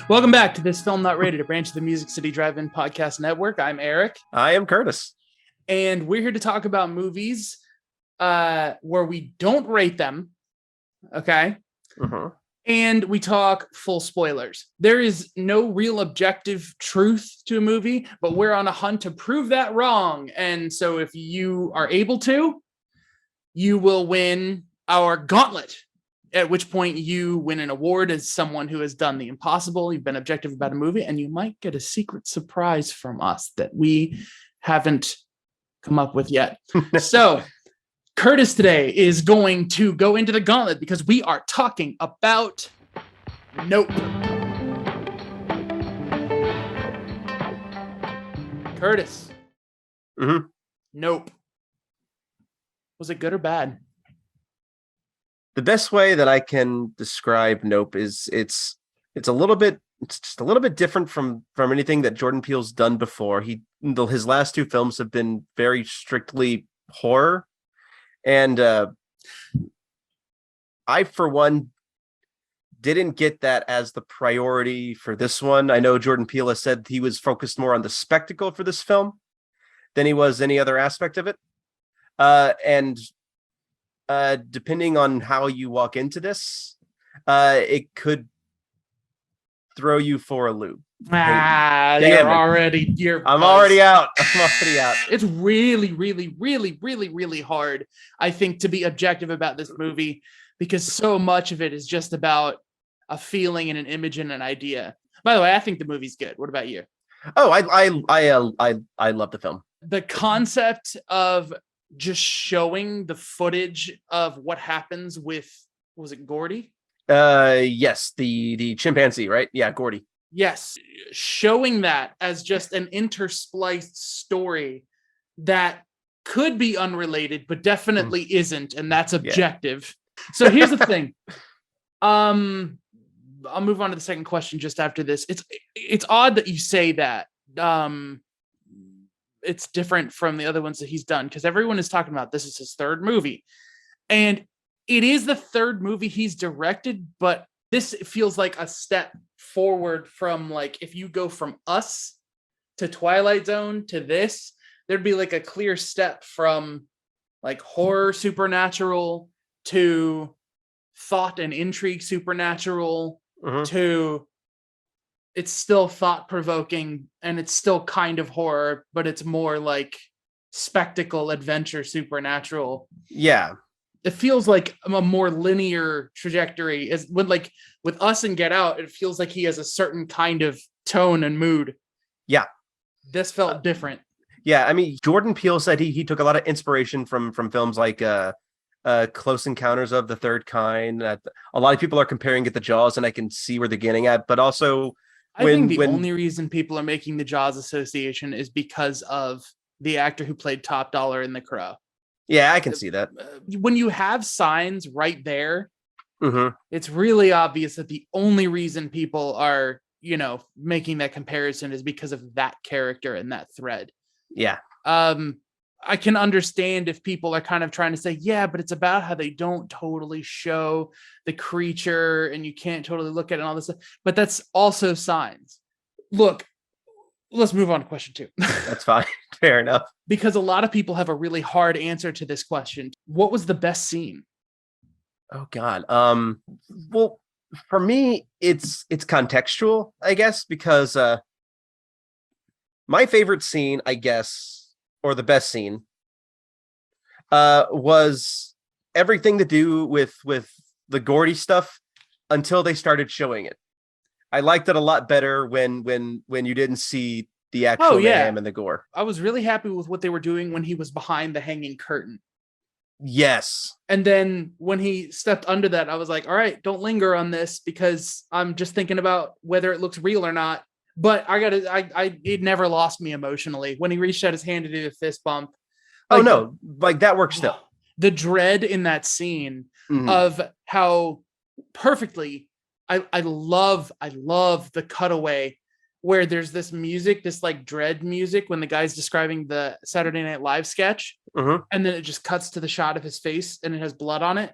Welcome back to This Film Not Rated, a branch of the Music City Drive-In Podcast Network. I'm Eric. I am Curtis. And we're here to talk about movies where we don't rate them, okay? Uh-huh. And we talk full spoilers. There is no real objective truth to a movie, but we're on a hunt to prove that wrong. And so if you are able to, you will win our gauntlet, at which point you win an award as someone who has done the impossible. You've been objective about a movie, and you might get a secret surprise from us that we haven't come up with yet. So Curtis today is going to go into the gauntlet because we are talking about Nope. Curtis. Mm-hmm. Nope. Was it good or bad? The best way that I can describe Nope is it's just a little bit different from anything that Jordan Peele's done before. His last two films have been very strictly horror, and I, for one, didn't get that as the priority for this one. I know Jordan Peele has said he was focused more on the spectacle for this film than he was any other aspect of it. And depending on how you walk into this, it could throw you for a loop. I'm already out. It's really, really, really, really, really hard, I think, to be objective about this movie because so much of it is just about a feeling and an image and an idea. By the way, I think the movie's good. What about you? Oh, I love the film. The concept of just showing the footage of what happens with, was it Gordy? Yes, the chimpanzee, right? Yeah, Gordy. Yes, showing that as just an interspliced story that could be unrelated, but definitely isn't, and that's objective. Yeah. So here's the thing. I'll move on to the second question just after this. It's odd that you say that. It's different from the other ones that he's done because everyone is talking about this is his third movie, and it is the third movie he's directed, but this feels like a step forward from, like, if you go from Us to Twilight Zone to this, there'd be like a clear step from like horror supernatural to thought and intrigue supernatural to it's still thought-provoking and it's still kind of horror, but it's more like spectacle, adventure, supernatural. Yeah. It feels like a more linear trajectory. Is with Us and Get Out, it feels like he has a certain kind of tone and mood. Yeah. This felt different. Yeah, I mean, Jordan Peele said he took a lot of inspiration from films like Close Encounters of the Third Kind. A lot of people are comparing it to Jaws, and I can see where they're getting at, but also I think the only reason people are making the Jaws association is because of the actor who played Top Dollar in The Crow. Yeah, I can see that. When you have signs right there, it's really obvious that the only reason people are, making that comparison is because of that character and that thread. Yeah. I can understand if people are kind of trying to say, yeah, but it's about how they don't totally show the creature and you can't totally look at it and all this stuff. But that's also signs. Look, let's move on to question 2. That's fine. Fair enough. Because a lot of people have a really hard answer to this question. What was the best scene? Oh, God. Well, for me, it's contextual, I guess, because my favorite scene, I guess, or the best scene, was everything to do with the Gordy stuff until they started showing it. I liked it a lot better when you didn't see the actual mayhem and the gore. I was really happy with what they were doing when he was behind the hanging curtain. Yes. And then when he stepped under that, I was like, all right, don't linger on this because I'm just thinking about whether it looks real or not. But it never lost me emotionally when he reached out his hand to do the fist bump. Like, that works still. The dread in that scene of how perfectly I love the cutaway where there's this music, this like dread music when the guy's describing the Saturday Night Live sketch, and then it just cuts to the shot of his face and it has blood on it.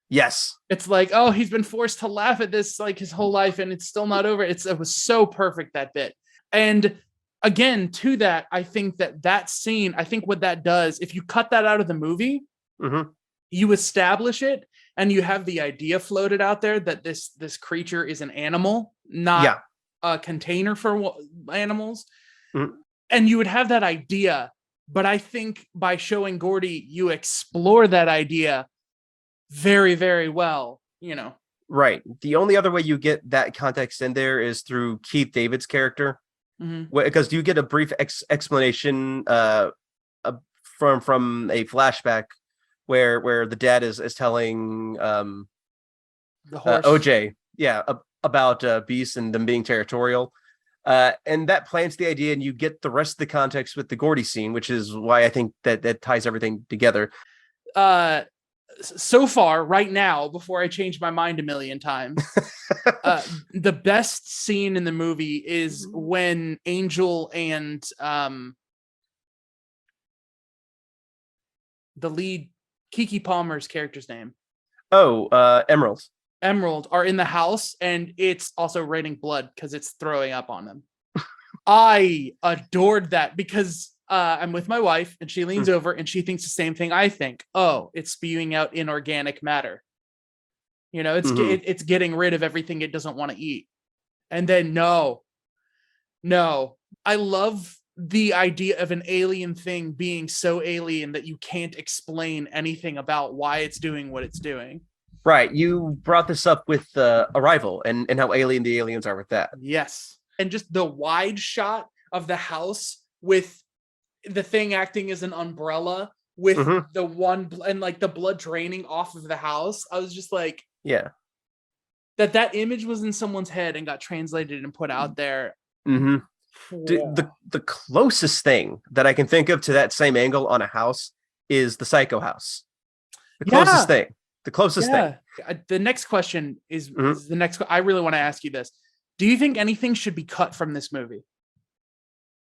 Yes. It's like, oh, he's been forced to laugh at this like his whole life and it's still not over. It was so perfect, that bit. And again, to that, I think that scene, I think what that does, if you cut that out of the movie, Mm-hmm. you establish it and you have the idea floated out there that this creature is an animal, not a container for animals. Mm-hmm. And you would have that idea. But I think by showing Gordy, you explore that idea very, very well, Right. The only other way you get that context in there is through Keith David's character, because you get a brief explanation from a flashback where the dad is telling the horse. OJ, about beasts and them being territorial. And that plants the idea, and you get the rest of the context with the Gordy scene, which is why I think that ties everything together. So far, right now, before I change my mind a million times, the best scene in the movie is when Angel and the lead, Keke Palmer's character's name. Emerald are in the house, and it's also raining blood because it's throwing up on them. I adored that because I'm with my wife and she leans over and she thinks the same thing I think. Oh, it's spewing out inorganic matter. It's getting rid of everything it doesn't want to eat. And then no, I love the idea of an alien thing being so alien that you can't explain anything about why it's doing what it's doing. Right. You brought this up with Arrival and how alien the aliens are with that. Yes. And just the wide shot of the house with the thing acting as an umbrella with the one and like the blood draining off of the house. I was just like, yeah, that image was in someone's head and got translated and put out there. The closest thing that I can think of to that same angle on a house is the Psycho house. The closest thing. The next question is the next. I really want to ask you this. Do you think anything should be cut from this movie?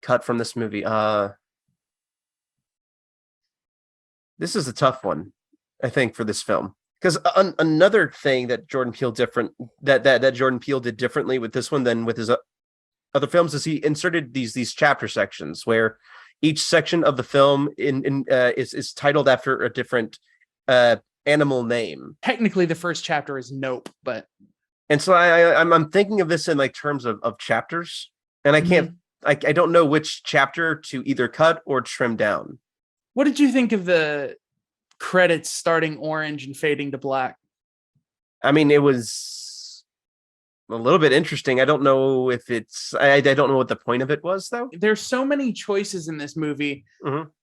Cut from this movie? This is a tough one, I think, for this film. Because another thing that Jordan Peele Jordan Peele did differently with this one than with his other films is he inserted these chapter sections where each section of the film is titled after a different animal name. Technically, the first chapter is Nope, but and so I'm thinking of this in like terms of chapters, and I can't I don't know which chapter to either cut or trim down. What did you think of the credits starting orange and fading to black? I mean, it was a little bit interesting. I don't know if I don't know what the point of it was, though. There's so many choices in this movie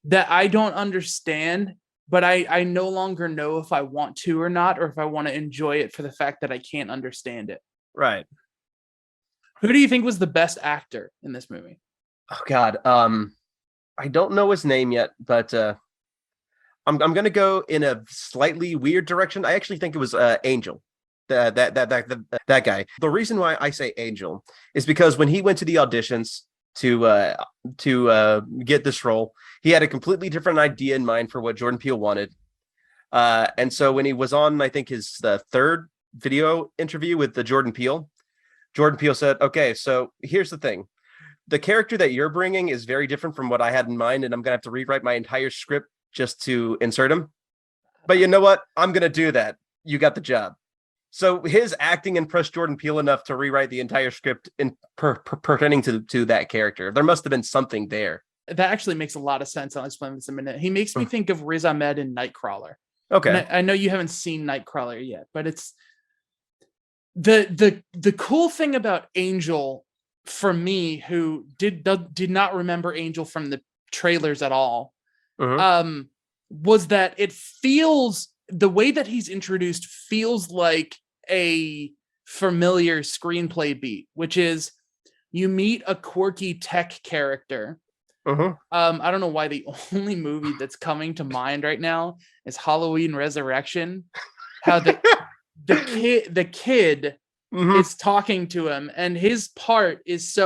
that I don't understand, but I no longer know if I want to or not, or if I want to enjoy it for the fact that I can't understand it. Right. Who do you think was the best actor in this movie? Oh, God. I don't know his name yet, but I'm going to go in a slightly weird direction. I actually think it was Angel. That guy. The reason why I say Angel is because when he went to the auditions to get this role, he had a completely different idea in mind for what Jordan Peele wanted. And so when he was on, I think his third video interview with the Jordan Peele said, okay, so here's the thing. The character that you're bringing is very different from what I had in mind, and I'm going to have to rewrite my entire script just to insert him. But you know what? I'm going to do that. You got the job. So his acting impressed Jordan Peele enough to rewrite the entire script pertaining to that character. There must have been something there. That actually makes a lot of sense. I'll explain this in a minute. He makes me think of Riz Ahmed in Nightcrawler. Okay. I know you haven't seen Nightcrawler yet, but it's the cool thing about Angel for me, who did not remember Angel from the trailers at all, was that it feels, the way that he's introduced feels like a familiar screenplay beat, which is you meet a quirky tech character. I don't know why the only movie that's coming to mind right now is Halloween Resurrection. How the kid is talking to him, and his part is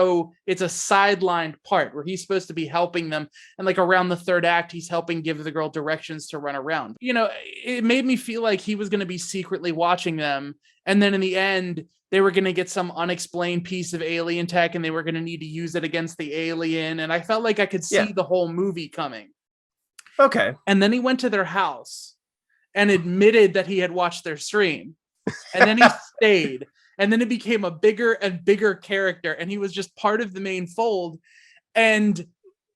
it's a sidelined part where he's supposed to be helping them, and like around the third act he's helping give the girl directions to run around. It made me feel like he was going to be secretly watching them, and then in the end they were going to get some unexplained piece of alien tech and they were going to need to use it against the alien, and I felt like I could see the whole movie coming. Okay. And then he went to their house and admitted that he had watched their stream, and then he stayed. And then it became a bigger and bigger character, and he was just part of the main fold. And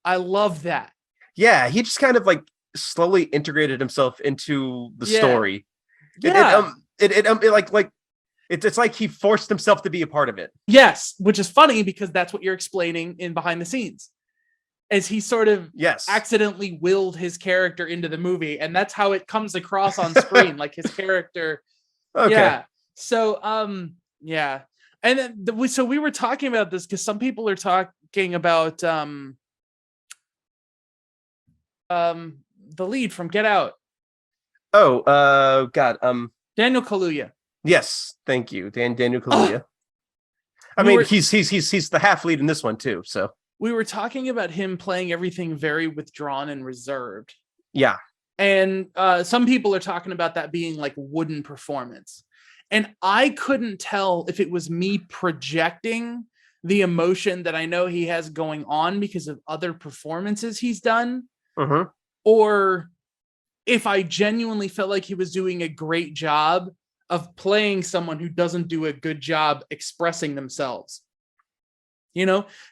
I love that. Yeah, he just kind of like slowly integrated himself into the story. Yeah. It's like he forced himself to be a part of it. Yes, which is funny because that's what you're explaining in behind the scenes. As he sort of accidentally willed his character into the movie, and that's how it comes across on screen, like his character. Okay. Yeah. So yeah. And then so we were talking about this because some people are talking about the lead from Get Out. Oh, God. Daniel Kaluuya. Yes, thank you, Daniel Kaluuya. He's the half lead in this one too. So we were talking about him playing everything very withdrawn and reserved. Yeah. And some people are talking about that being like wooden performance. And I couldn't tell if it was me projecting the emotion that I know he has going on because of other performances he's done, or if I genuinely felt like he was doing a great job of playing someone who doesn't do a good job expressing themselves.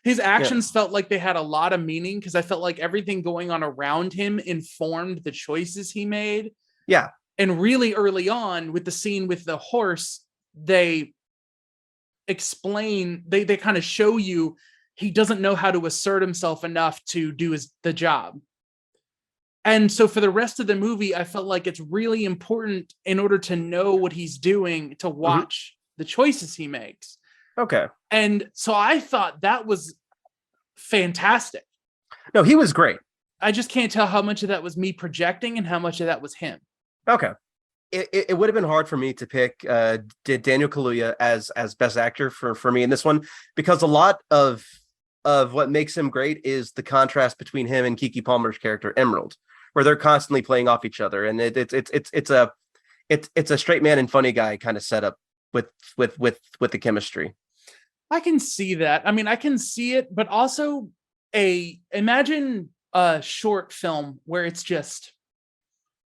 His actions felt like they had a lot of meaning because I felt like everything going on around him informed the choices he made. Yeah. And really early on with the scene with the horse, they explain, they kind of show you he doesn't know how to assert himself enough to do the job. And so for the rest of the movie, I felt like it's really important in order to know what he's doing to watch the choices he makes. Okay. And so I thought that was fantastic. No, he was great. I just can't tell how much of that was me projecting and how much of that was him. Okay. It would have been hard for me to pick Daniel Kaluuya as best actor for me in this one, because a lot of what makes him great is the contrast between him and Keke Palmer's character Emerald, where they're constantly playing off each other, and it's a straight man and funny guy kind of setup with the chemistry. I can see that. I mean, I can see it, but also imagine a short film where it's just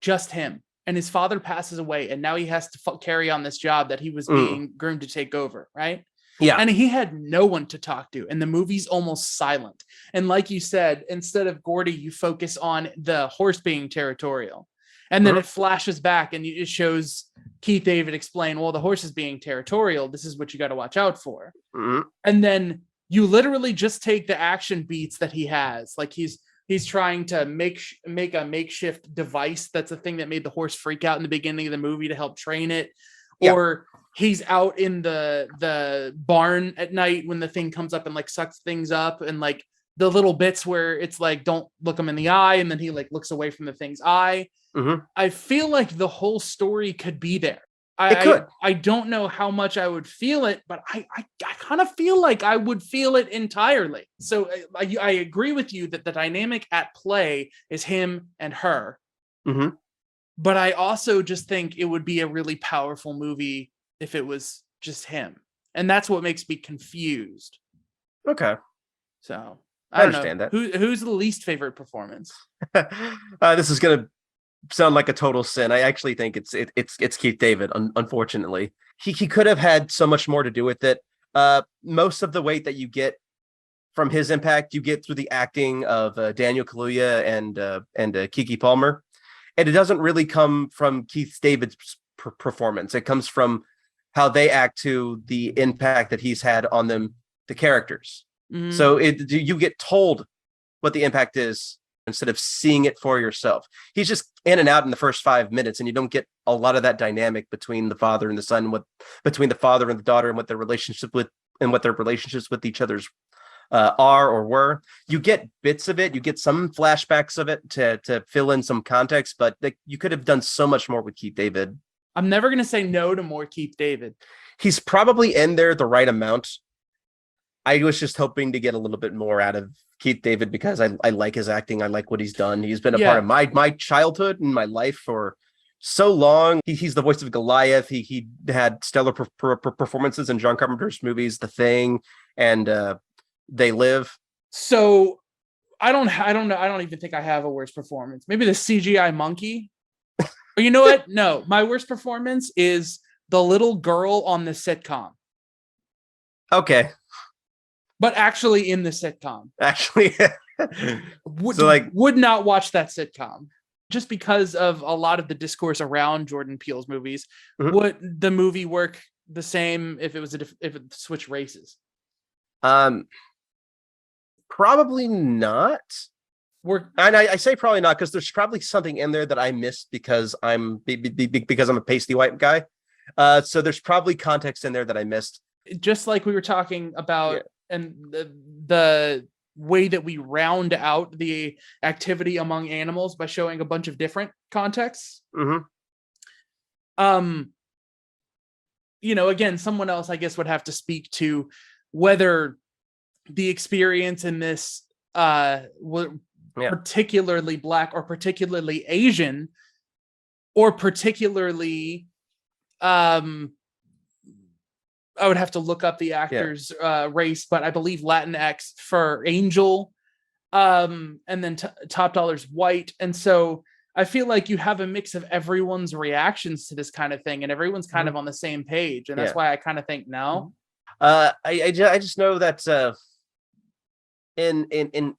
him. And his father passes away, and now he has to carry on this job that he was being groomed to take over, right? Yeah. And he had no one to talk to, and the movie's almost silent. And like you said, instead of Gordy, you focus on the horse being territorial. And then it flashes back, and it shows Keith David explain, well, the horse is being territorial. This is what you got to watch out for. And then you literally just take the action beats that he has. Like he's trying to make a makeshift device. That's a thing that made the horse freak out in the beginning of the movie to help train it. Yeah. Or he's out in the barn at night when the thing comes up and like sucks things up, and like the little bits where it's like, don't look him in the eye. And then he like looks away from the thing's eye. I feel like the whole story could be there. I don't know how much I would feel it, but I kind of feel like I would feel it entirely. So I agree with you that the dynamic at play is him and her. But I also just think it would be a really powerful movie if it was just him. And that's what makes me confused. Okay. So I understand that. Who's the least favorite performance? This is going to sound like a total sin. I actually think it's Keith David. Unfortunately, he could have had so much more to do with it. Most of the weight that you get from his impact, you get through the acting of Daniel Kaluuya and Keke Palmer, and it doesn't really come from Keith David's performance. It comes from how they act to the impact that he's had on them, the characters. So you get told what the impact is instead of seeing it for yourself. He's just in and out in the first 5 minutes, and you don't get a lot of that dynamic between the father and the son, between the father and the daughter, and what their relationships with each other's are or were. You get bits of it, you get some flashbacks of it to fill in some context, but you could have done so much more with Keith David. I'm never going to say no to more Keith David. he's probably in there the right amount. I was just hoping to get a little bit more out of Keith David because I like his acting. I like what he's done. He's been a part of my childhood and my life for so long. He's the voice of Goliath. He had stellar performances in John Carpenter's movies, The Thing and They Live. So I don't know. I don't even think I have a worst performance. Maybe the CGI monkey. But you know what? No, my worst performance is the little girl on the sitcom. Okay. But actually in the sitcom. Actually. Would not watch that sitcom. Just because of a lot of the discourse around Jordan Peele's movies. Mm-hmm. Would the movie work the same if it was if it switched races? Probably not. And I say probably not because there's probably something in there that I missed because I'm a pasty white guy. So there's probably context in there that I missed. Just like we were talking about, and the way that we round out the activity among animals by showing a bunch of different contexts. Mm-hmm. Again, someone else, I guess, would have to speak to whether the experience in this particularly Black or particularly Asian or particularly I would have to look up the actor's race, but I believe Latinx for Angel, and then Top Dollar's white. And so I feel like you have a mix of everyone's reactions to this kind of thing, and everyone's kind of on the same page. And that's why I kind of think no. I just know that in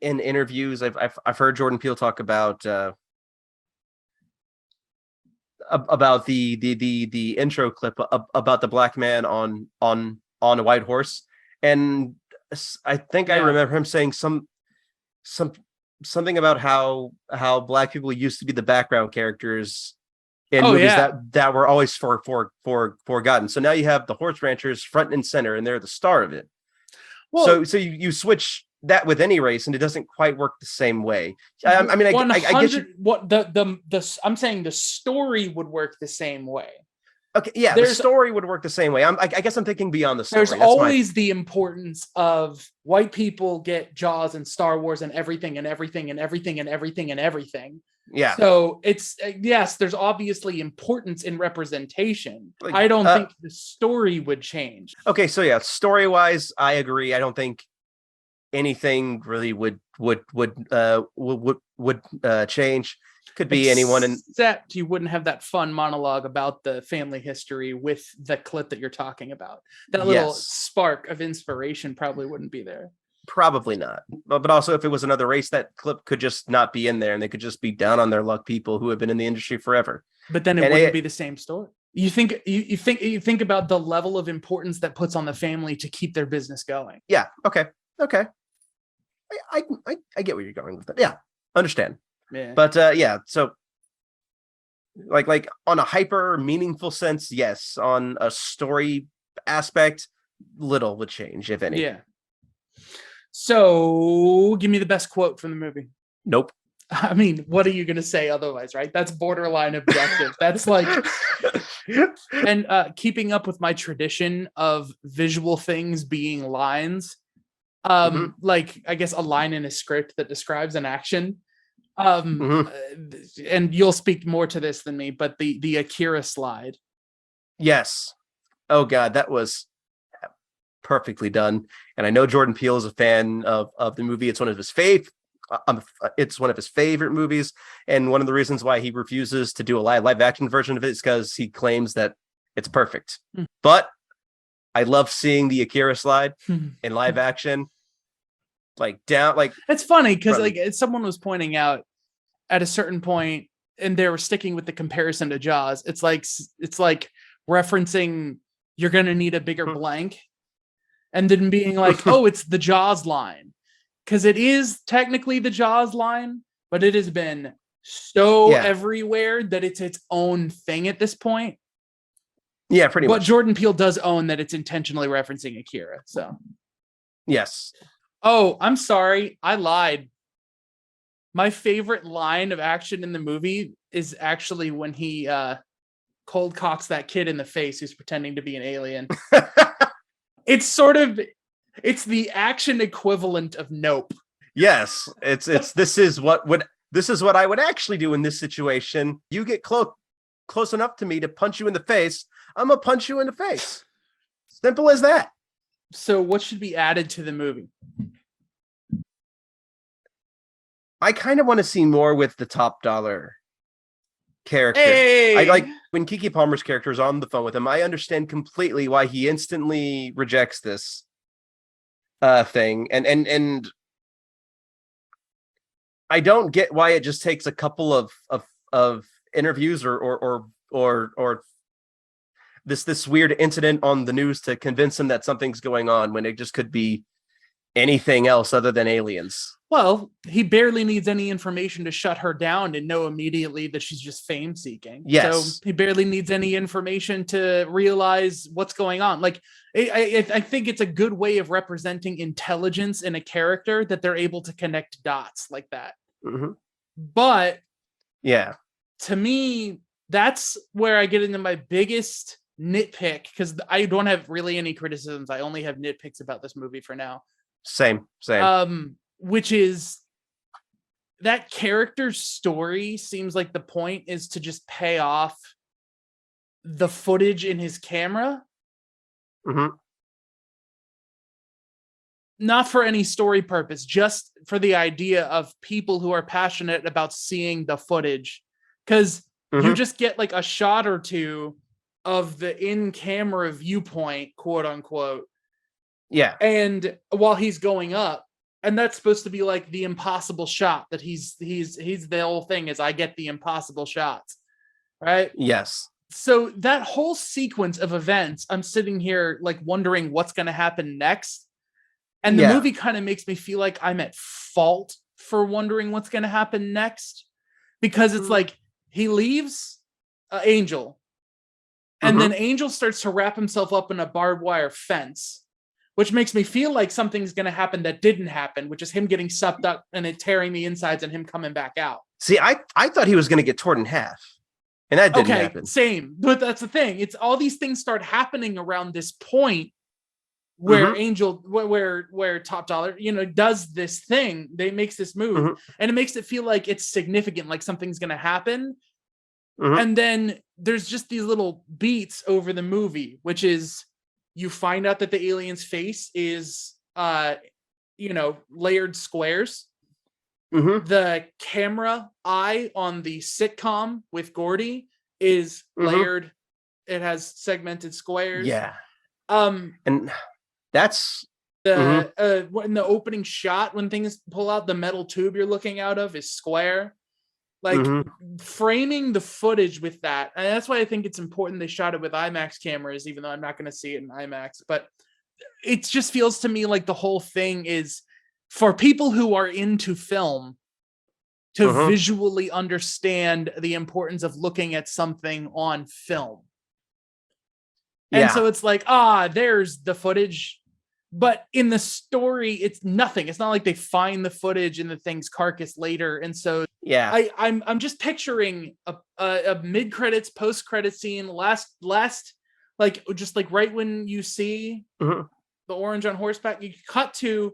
interviews, I've heard Jordan Peele talk about the intro clip about the black man on a white horse, and I think I remember him saying something about how black people used to be the background characters in movies that were always forgotten. So now you have the horse ranchers front and center, and they're the star of it. Well, so you switch that with any race, and it doesn't quite work the same way. I mean, I get you. What I'm saying, the story would work the same way. Okay, yeah, the story would work the same way. I guess I'm thinking beyond the story. There's always the importance of white people get Jaws and Star Wars and everything and everything and everything and everything and everything. Yeah. So it's yes, there's obviously importance in representation. I don't think the story would change. Okay, so yeah, story-wise, I agree. I don't think anything really would change. Could be anyone, except you wouldn't have that fun monologue about the family history with the clip that you're talking about. That little spark of inspiration probably wouldn't be there. Probably not. But also, if it was another race, that clip could just not be in there, and they could just be down on their luck people who have been in the industry forever. But then it wouldn't be the same story. You think about the level of importance that puts on the family to keep their business going. Yeah. Okay. I get where you're going with that. Yeah. Understand. Yeah. But so like on a hyper meaningful sense, yes. On a story aspect, little would change, if any. Yeah. So give me the best quote from the movie. Nope. I mean, what are you going to say otherwise, right? That's borderline objective. That's like, and keeping up with my tradition of visual things being lines, like I guess a line in a script that describes an action. And you'll speak more to this than me, but the Akira slide. Yes. Oh God, that was perfectly done. And I know Jordan Peele is a fan of the movie. It's one of his favorite movies. And one of the reasons why he refuses to do a live action version of it is because he claims that it's perfect. But I love seeing the Akira slide in live action. It's funny because someone was pointing out at a certain point, and they were sticking with the comparison to Jaws. It's like referencing you're gonna need a bigger blank, and then being like, oh, it's the Jaws line, because it is technically the Jaws line, but it has been so everywhere that it's its own thing at this point. Yeah, pretty much. But Jordan Peele does own that it's intentionally referencing Akira. So yes. Oh, I'm sorry. I lied. My favorite line of action in the movie is actually when he cold cocks that kid in the face who's pretending to be an alien. It's the action equivalent of Nope. Yes, it's this is what I would actually do in this situation. You get close enough to me to punch you in the face, I'm gonna punch you in the face. Simple as that. So what should be added to the movie? I kind of want to see more with the top dollar character. Hey! I like when Keke Palmer's character is on the phone with him. I understand completely why he instantly rejects this thing, and I don't get why it just takes a couple of interviews or this weird incident on the news to convince him that something's going on when it just could be anything else other than aliens. Well, he barely needs any information to shut her down and know immediately that she's just fame seeking. Yes. So he barely needs any information to realize what's going on. Like, I think it's a good way of representing intelligence in a character that they're able to connect dots like that. Mm-hmm. But yeah, to me, that's where I get into my biggest nitpick, because I don't have really any criticisms. I only have nitpicks about this movie for now. Same. Which is that character's story seems like the point is to just pay off the footage in his camera. Mm-hmm. Not for any story purpose, just for the idea of people who are passionate about seeing the footage. Because you just get like a shot or two of the in-camera viewpoint, quote unquote. Yeah. And while he's going up, and that's supposed to be like the impossible shot that he's the whole thing is I get the impossible shots. Right? Yes. So that whole sequence of events, I'm sitting here like wondering what's going to happen next. And the movie kind of makes me feel like I'm at fault for wondering what's going to happen next, because it's like he leaves Angel, and then Angel starts to wrap himself up in a barbed wire fence, which makes me feel like something's going to happen that didn't happen, which is him getting sucked up and it tearing the insides and him coming back out. See, I thought he was going to get torn in half, and that didn't happen. Same. But that's the thing. It's all these things start happening around this point where Angel, where Top Dollar, does this thing. They makes this move, and it makes it feel like it's significant, like something's going to happen. And then there's just these little beats over the movie, which is you find out that the alien's face is, layered squares. The camera eye on the sitcom with Gordy is layered. It has segmented squares. Yeah. And that's in the opening shot, when things pull out, the metal tube you're looking out of is square. Like framing the footage with that. And that's why I think it's important they shot it with IMAX cameras, even though I'm not going to see it in IMAX. But it just feels to me like the whole thing is for people who are into film to visually understand the importance of looking at something on film. And so it's like, there's the footage. But in the story, it's nothing. It's not like they find the footage in the thing's carcass later. And so I'm just picturing a mid-credits, post-credit scene, last like just like right when you see the orange on horseback, you cut to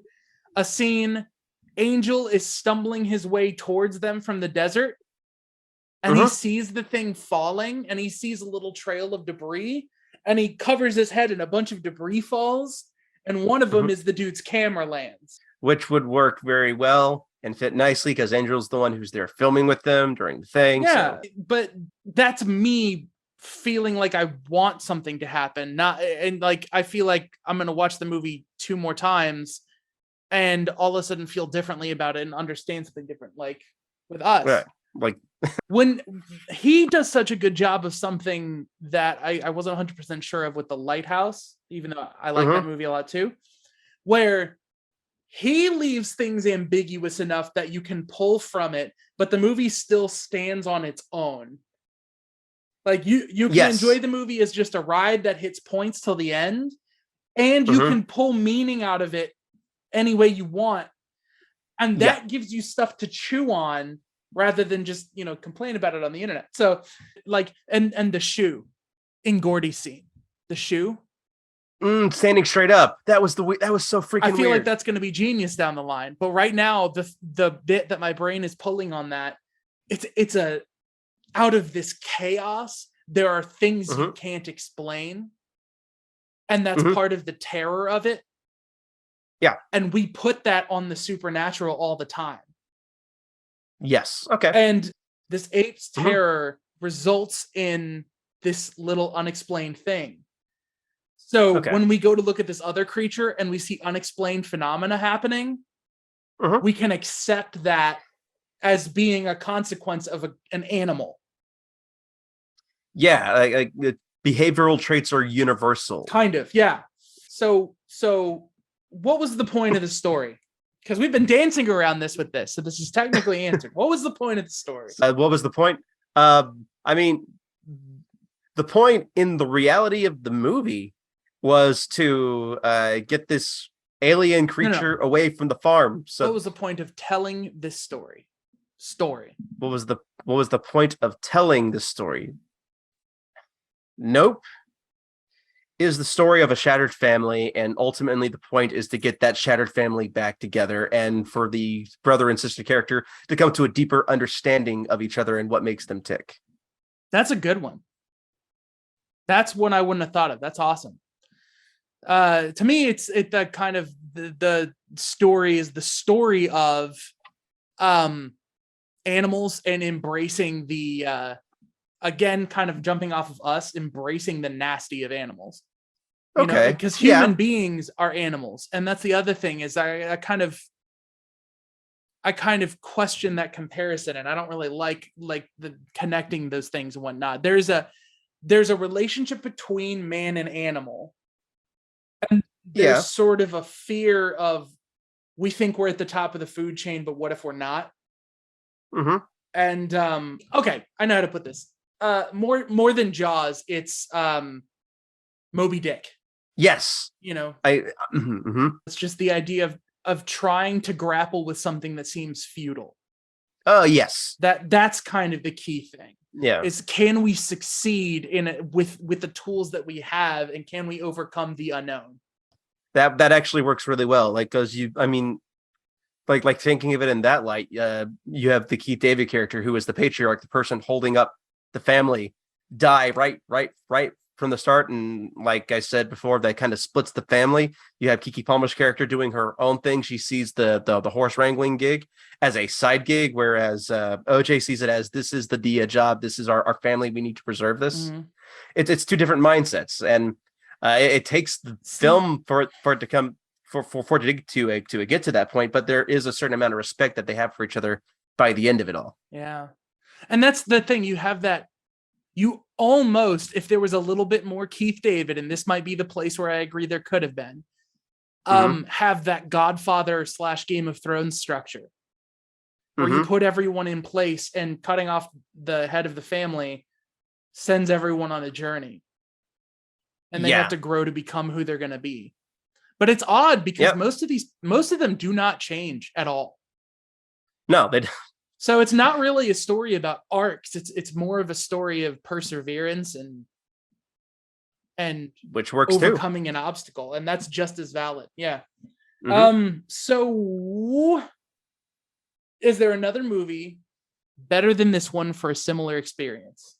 a scene. Angel is stumbling his way towards them from the desert, and he sees the thing falling, and he sees a little trail of debris, and he covers his head and a bunch of debris falls. And one of them is the dude's camera lens. Which would work very well and fit nicely because Angel's the one who's there filming with them during the thing. Yeah, but that's me feeling like I want something to happen. I feel like I'm going to watch the movie 2 more times and all of a sudden feel differently about it and understand something different. Like with us. Right. Like when he does such a good job of something that I wasn't 100% sure of with The Lighthouse, even though I like that movie a lot too, where he leaves things ambiguous enough that you can pull from it, but the movie still stands on its own. Like you can enjoy the movie as just a ride that hits points till the end, and you can pull meaning out of it any way you want. And that gives you stuff to chew on rather than just, complain about it on the internet. So like, and the shoe in Gordy's scene, the shoe, Standing straight up. That was so freaking I feel weird. like that's going to be genius down the line. But right now, the bit that my brain is pulling on that, it's a out of this chaos. There are things you can't explain, and that's part of the terror of it. Yeah, and we put that on the supernatural all the time. Yes. Okay. And this ape's terror results in this little unexplained thing. So when we go to look at this other creature and we see unexplained phenomena happening, we can accept that as being a consequence of an animal. Yeah, like behavioral traits are universal. Kind of, yeah. So what was the point of the story? Because we've been dancing around this with this, so this is technically answered. What was the point of the story? What was the point? I mean, the point in the reality of the movie was to get this alien creature away from the farm. So what was the point of telling this story? What was the point of telling this story? Nope. Is the story of a shattered family, and ultimately the point is to get that shattered family back together, and for the brother and sister character to come to a deeper understanding of each other and what makes them tick. That's a good one. That's one I wouldn't have thought of. That's awesome. To me, it's the kind of the story is the story of animals and embracing the again, kind of jumping off of us, embracing the nasty of animals. Because human beings are animals, and that's the other thing is I kind of question that comparison, and I don't really like the connecting those things and whatnot. There's a relationship between man and animal, and there's sort of a fear of, we think we're at the top of the food chain, but what if we're not? And okay, I know how to put this. More than Jaws, it's Moby Dick. Yes. It's just the idea of trying to grapple with something that seems futile. Oh, yes. That's kind of the key thing. Yeah. Is, can we succeed in it with the tools that we have, and can we overcome the unknown? That actually works really well. Like, because like thinking of it in that light, you have the Keith David character, who is the patriarch, the person holding up the family, die right from the start, and like I said before, that kind of splits the family. You have Keke Palmer's character doing her own thing. She sees the horse wrangling gig as a side gig, whereas OJ sees it as, this is the Dia job, this is our family, we need to preserve this. It's two different mindsets, and it takes the film for it to come for it to get to that point, but there is a certain amount of respect that they have for each other by the end of it all. Yeah. And that's the thing, you have that, you almost, if there was a little bit more Keith David, and this might be the place where I agree there could have been, have that Godfather / Game of Thrones structure, where you put everyone in place, and cutting off the head of the family sends everyone on a journey, and they have to grow to become who they're going to be. But it's odd because most of them do not change at all. No, they don't. So it's not really a story about arcs. It's more of a story of perseverance and which works overcoming an obstacle, and that's just as valid. Yeah. So is there another movie better than this one for a similar experience?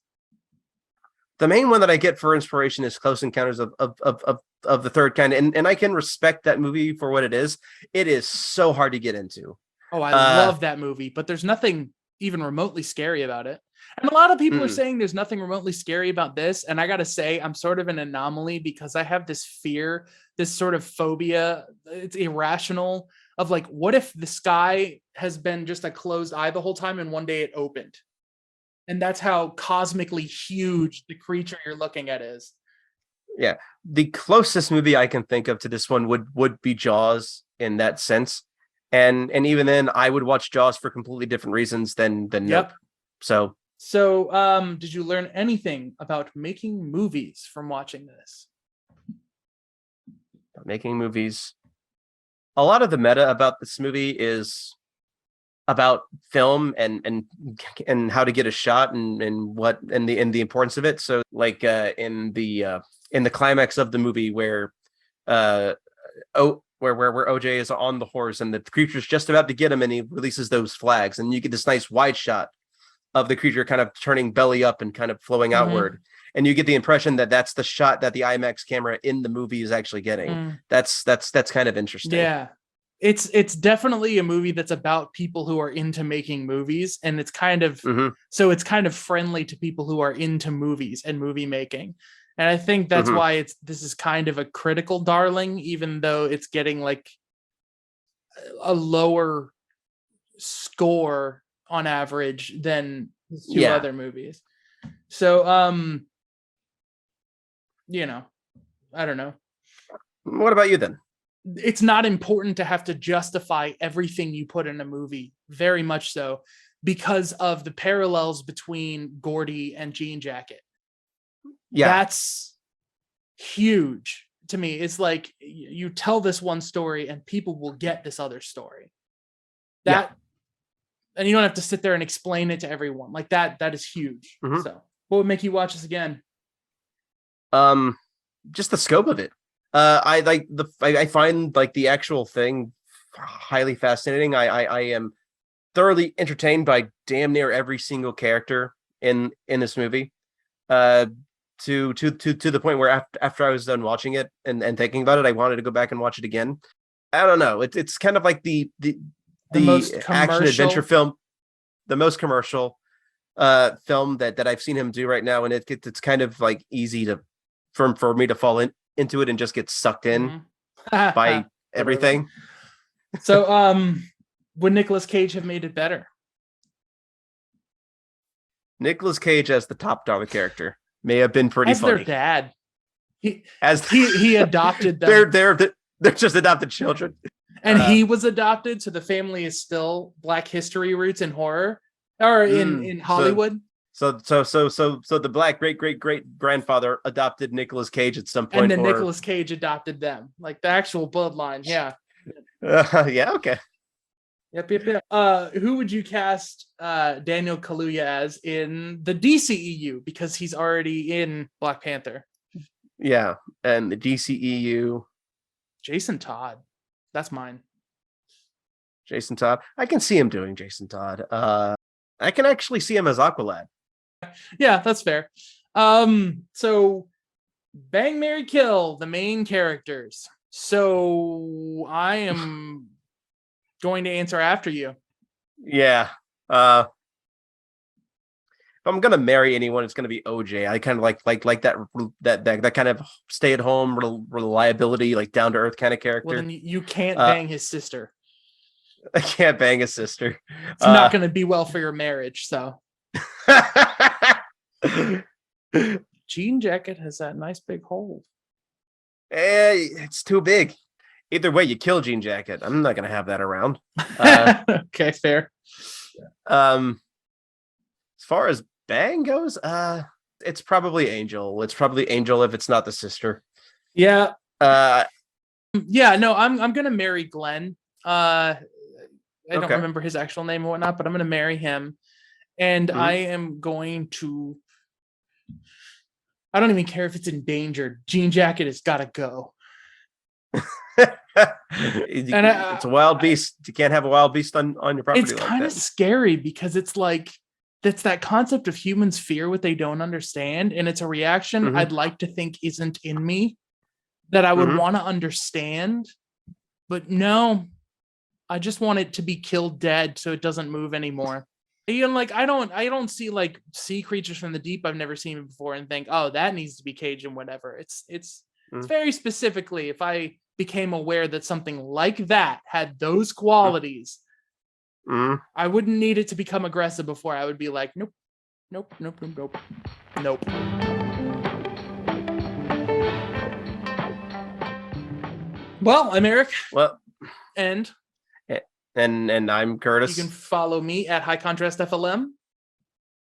The main one that I get for inspiration is Close Encounters of the Third Kind, and I can respect that movie for what it is. It is so hard to get into. Oh, I love that movie, but there's nothing even remotely scary about it. And a lot of people are saying there's nothing remotely scary about this. And I got to say, I'm sort of an anomaly, because I have this fear, this sort of phobia. It's irrational, of like, what if the sky has been just a closed eye the whole time, and one day it opened? And that's how cosmically huge the creature you're looking at is. Yeah. The closest movie I can think of to this one would be Jaws in that sense. And even then, I would watch Jaws for completely different reasons than Nope. So did you learn anything about making movies from watching this? Making movies. A lot of the meta about this movie is about film and how to get a shot and what and the importance of it. So like in the climax of the movie where where OJ is on the horse and the creature's just about to get him and he releases those flags and you get this nice wide shot of the creature kind of turning belly up and kind of flowing outward. And you get the impression that that's the shot that the IMAX camera in the movie is actually getting. That's kind of interesting. Yeah. It's definitely a movie that's about people who are into making movies, and it's kind of so it's kind of friendly to people who are into movies and movie making. And I think that's why this is kind of a critical darling, even though it's getting like a lower score on average than two other movies. So you know, I don't know. What about you then? It's not important to have to justify everything you put in a movie, very much so, because of the parallels between Gordy and Jean Jacket. Yeah, that's huge to me. It's like you tell this one story and people will get this other story. And you don't have to sit there and explain it to everyone. Like that is huge. So what would make you watch this again? Just the scope of it. I find like the actual thing highly fascinating. I am thoroughly entertained by damn near every single character in this movie. To the point where after I was done watching it and thinking about it, I wanted to go back and watch it again. I don't know. It's kind of like the most action adventure film, the most commercial film that I've seen him do right now, and it's kind of like easy for me to fall into it and just get sucked in by everything. So would Nicolas Cage have made it better? Nicolas Cage as the top dog character may have been pretty as funny. Their dad. He adopted them. They're just adopted children. And he was adopted, so the family is still Black history roots in horror or in Hollywood. So the Black great grandfather adopted Nicolas Cage at some point, and then Nicolas Cage adopted them, like the actual bloodline. Yeah. Yeah. Okay. Yep. Who would you cast Daniel Kaluuya as in the DCEU, because he's already in Black Panther? Yeah, and the DCEU. Jason Todd. That's mine. Jason Todd. I can see him doing Jason Todd. I can actually see him as Aqualad. Yeah, that's fair. So Bang, Marry, Kill, the main characters. So I am going to answer after you. Yeah. If I'm gonna marry anyone, it's gonna be OJ. I kind of like that kind of stay-at-home reliability, like down-to-earth kind of character. Well, then you can't bang his sister. I can't bang his sister. It's not going to be well for your marriage. So, Jean Jacket has that nice big hole. It's too big. Either way, you kill Jean Jacket. I'm not going to have that around. Okay, fair. As far as Bang goes, it's probably Angel. It's probably Angel if it's not the sister. Yeah. Yeah. No, I'm going to marry Glenn. I don't remember his actual name or whatnot, but I'm going to marry him. And I am going to, I don't even care if it's endangered. Jean Jacket has got to go. It's a wild beast. You can't have a wild beast on your property. It's kind of scary because it's like, that's that concept of humans fear what they don't understand. And it's a reaction I'd like to think isn't in me that I would want to understand. But no, I just want it to be killed dead so it doesn't move anymore. Even like I don't see like sea creatures from the deep I've never seen before and think, oh, that needs to be caged and whatever. It's very specifically if I became aware that something like that had those qualities, I wouldn't need it to become aggressive before I would be like, nope. Well, I'm Eric. Well, and I'm Curtis. You can follow me at High Contrast FLM.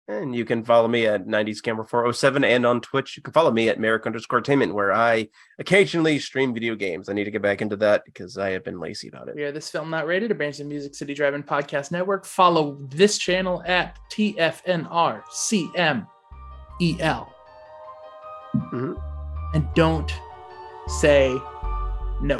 And you can follow me at 90s Camera 407 and on Twitch. You can follow me at Merrick_Tainment, where I occasionally stream video games. I need to get back into that because I have been lazy about it. We are This Film Not Rated, a branch of Music City Drive-In Podcast Network. Follow this channel at TFNRCMEL. Mm-hmm. And don't say no.